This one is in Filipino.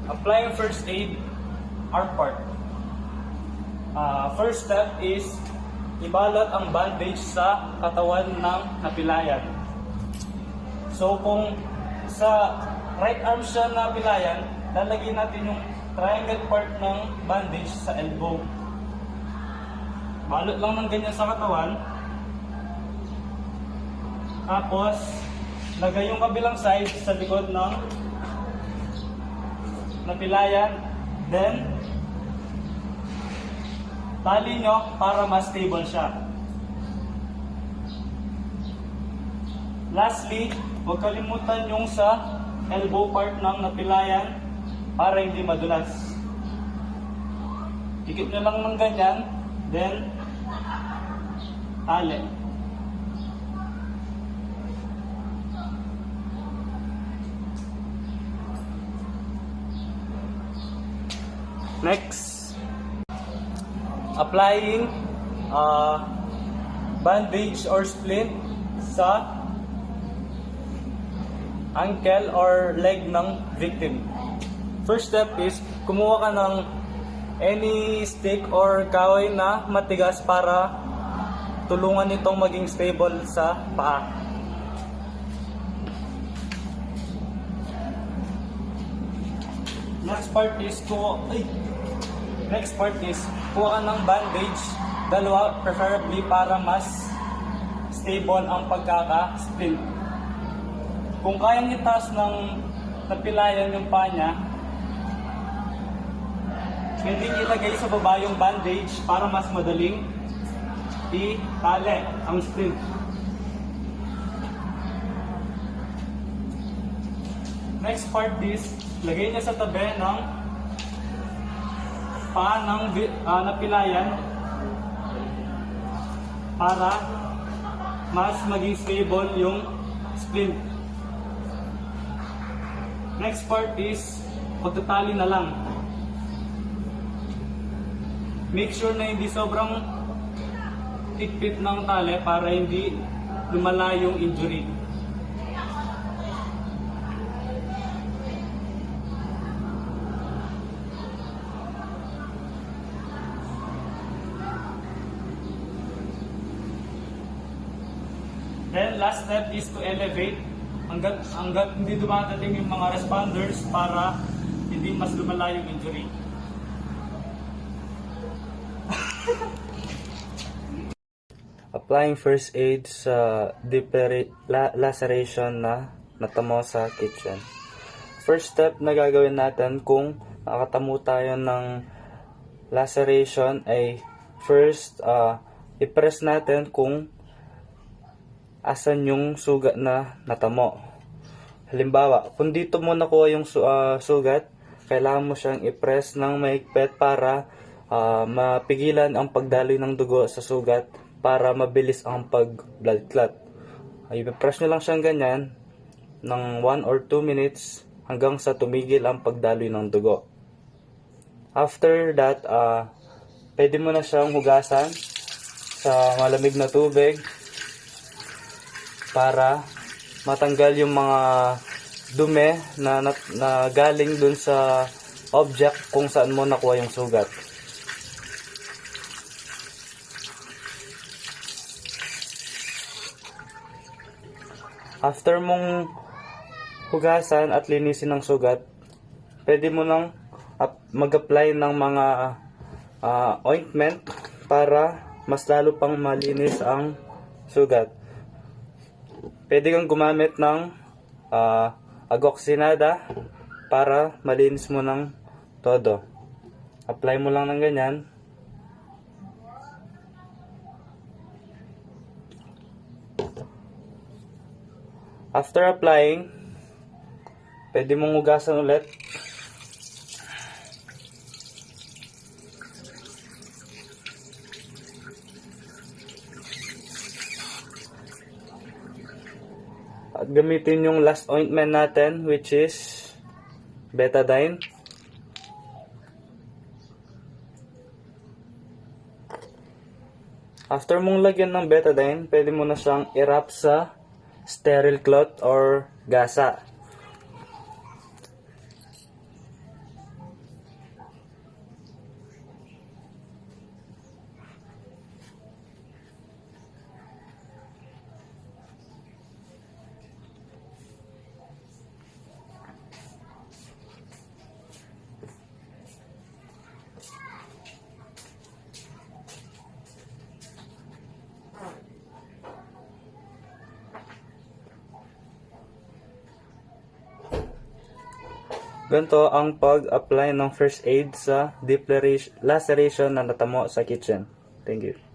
Applying first aid, our part. First step is ibalot ang bandage sa katawan ng napilayan. So kung sa right arm siya napilayan, lalagyan natin yung triangle part ng bandage sa elbow. Balot lang ng ganyan sa katawan. Tapos, lagay yung kabilang side sa likod ng napilayan. Then, tali nyo para mas stable siya. Lastly, huwag kalimutan yung sa elbow part ng napilayan para hindi madulas. Dikit nyo lang ng ganyan, then tali. Next, applying bandage or splint sa ankle or leg ng victim. First step is kumuha ka ng any stick or kahoy na matigas para tulungan itong maging stable sa paa. Next part is kuha ka ng bandage, dalawa preferably para mas stable ang pagkaka-splint. Kung kayang itaas ng napilayan yung paa niya, pwedeng ilagay sa baba yung bandage para mas madaling itali ang splint. Next part is lagay niya sa tabi ng paa ng napilayan para mas maging stable yung splint. Next part is pagtatali na lang. Make sure na hindi sobrang higpit ng tali para hindi lumala yung injury. Then last step is to elevate hanggat hindi dumadating yung mga responders para hindi mas lumala yung injury. Applying first aid sa deep laceration na natamo sa kitchen. First step na gagawin natin kung nakatamo tayo ng laceration ay first i-press natin kung asan yung sugat na natamo. Halimbawa, kung dito mo nakuha yung sugat, kailangan mo siyang i-press ng mahigpit para mapigilan ang pagdaloy ng dugo sa sugat para mabilis ang pag-blood clot. I-press nyo lang siyang ganyan ng 1 or 2 minutes hanggang sa tumigil ang pagdaloy ng dugo. After that, pwede mo na siyang hugasan sa malamig na tubig para matanggal yung mga dumi na galing dun sa object kung saan mo nakuha yung sugat. After mong hugasan at linisin ng sugat, pwede mo nang mag-apply ng mga ointment para mas lalo pang malinis ang sugat. Pwede kang gumamit ng agoxinada para malinis mo ng todo. Apply mo lang ng ganyan. After applying, pwede mong hugasan ulit. At gamitin yung last ointment natin, which is betadine. After mong lagyan ng betadine, pwede mo na siyang i-wrap sa sterile cloth or gasa. Ganito ang pag-apply ng first aid sa deep laceration na natamo sa kitchen. Thank you.